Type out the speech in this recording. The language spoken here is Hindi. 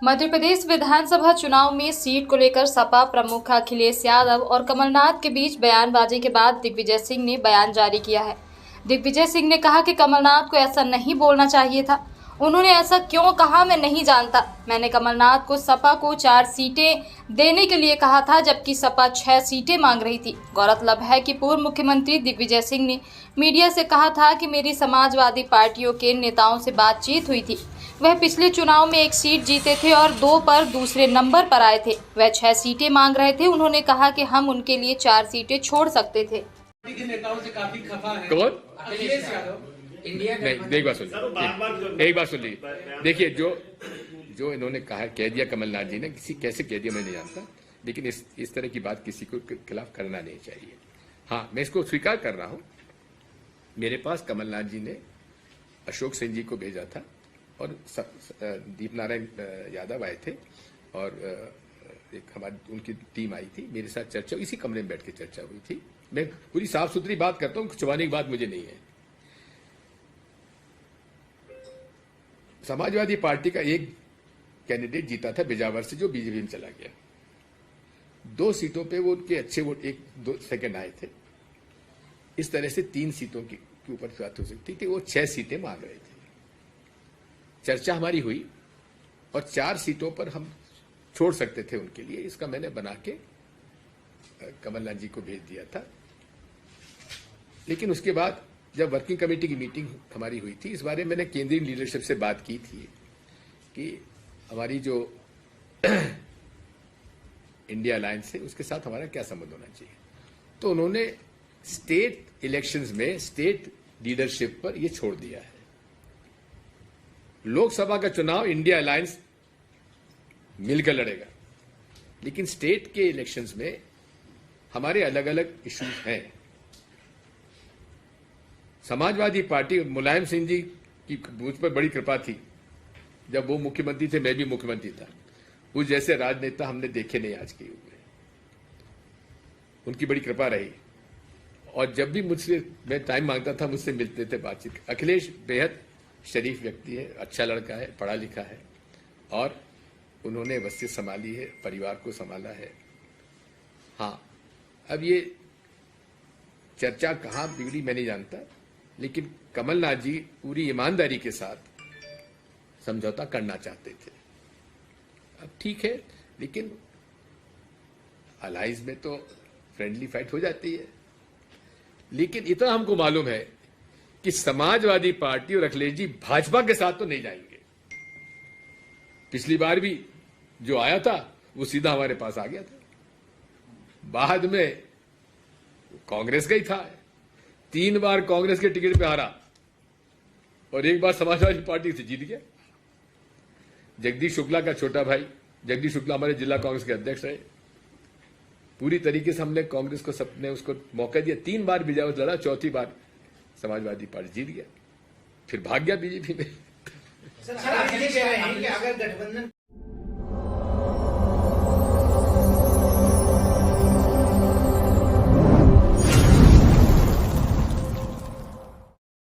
मध्य प्रदेश विधानसभा चुनाव में सीट को लेकर सपा प्रमुख अखिलेश यादव और कमलनाथ के बीच बयानबाजी के बाद दिग्विजय सिंह ने बयान जारी किया है। दिग्विजय सिंह ने कहा कि कमलनाथ को ऐसा नहीं बोलना चाहिए था। उन्होंने ऐसा क्यों कहा मैं नहीं जानता। मैंने कमलनाथ को सपा को 4 सीटें देने के लिए कहा था, जबकि सपा 6 सीटें मांग रही थी। गौरतलब है कि पूर्व मुख्यमंत्री दिग्विजय सिंह ने मीडिया से कहा था कि मेरी समाजवादी पार्टियों के नेताओं से बातचीत हुई थी। वह पिछले चुनाव में 1 सीट जीते थे और 2 पर दूसरे नंबर पर आए थे। वह 6 सीटें मांग रहे थे। उन्होंने कहा कि हम उनके लिए 4 सीटें छोड़ सकते थे। नेताओं से काफी खफा है। कौन? अखिलेश यादव। नहीं, एक बात सुन लीजिए। देखिए, जो इन्होंने कहा, कह दिया कमलनाथ जी ने, कैसे कह दिया मैं नहीं जानता, लेकिन इस तरह की बात किसी को खिलाफ करना नहीं चाहिए। हाँ, मैं इसको स्वीकार कर रहा हूं। मेरे पास कमलनाथ जी ने अशोक सिंह जी को भेजा था और दीप नारायण यादव आए थे और एक हमारी उनकी टीम आई थी। मेरे साथ चर्चा, इसी कमरे में बैठ के चर्चा हुई थी। मैं पूरी साफ सुथरी बात करता हूं, छुपाने की बात मुझे नहीं है। समाजवादी पार्टी का एक कैंडिडेट जीता था बिजावर से, जो बीजेपी में चला गया। 2 सीटों पे वो उनके अच्छे वोट 1-2 सेकंड आए थे। इस तरह से 3 सीटों के ऊपर बात हो सकती थी। वो 6 सीटें मांग रहे थे। चर्चा हमारी हुई और 4 सीटों पर हम छोड़ सकते थे उनके लिए। इसका मैंने बना के कमलनाथ जी को भेज दिया था। लेकिन उसके बाद जब वर्किंग कमेटी की मीटिंग हमारी हुई थी, इस बारे में मैंने केंद्रीय लीडरशिप से बात की थी कि हमारी जो इंडिया अलायंस है उसके साथ हमारा क्या संबंध होना चाहिए। तो उन्होंने स्टेट इलेक्शंस में स्टेट लीडरशिप पर यह छोड़ दिया है। लोकसभा का चुनाव इंडिया अलायंस मिलकर लड़ेगा, लेकिन स्टेट के इलेक्शंस में हमारे अलग अलग इश्यूज हैं। समाजवादी पार्टी, मुलायम सिंह जी की मुझ पर बड़ी कृपा थी। जब वो मुख्यमंत्री थे, मैं भी मुख्यमंत्री था। उस जैसे राजनेता हमने देखे नहीं आज के युग में। उनकी बड़ी कृपा रही और जब भी मुझसे मैं टाइम मांगता था, मुझसे मिलते थे, बातचीत। अखिलेश बेहद शरीफ व्यक्ति है, अच्छा लड़का है, पढ़ा लिखा है और उन्होंने वसीयत संभाली है, परिवार को संभाला है। हाँ, अब ये चर्चा कहाँ बिगड़ी मैं नहीं जानता, लेकिन कमलनाथ जी पूरी ईमानदारी के साथ समझौता करना चाहते थे। अब ठीक है, लेकिन अलायंस में तो फ्रेंडली फाइट हो जाती है। लेकिन इतना हमको मालूम है कि समाजवादी पार्टी और अखिलेश जी भाजपा के साथ तो नहीं जाएंगे। पिछली बार भी जो आया था वो सीधा हमारे पास आ गया था। बाद में कांग्रेस का ही था। 3 बार कांग्रेस के टिकट पे हारा और 1 बार समाजवादी पार्टी से जीत गया। जगदीश शुक्ला का छोटा भाई, जगदीश शुक्ला हमारे जिला कांग्रेस के अध्यक्ष रहे। पूरी तरीके से हमने कांग्रेस को सबने उसको मौका दिया। 3 बार बिजावर लड़ा, 4थी बार समाजवादी पार्टी जीत गया, फिर भाग गया बीजेपी में। सर, अगर गठबंधन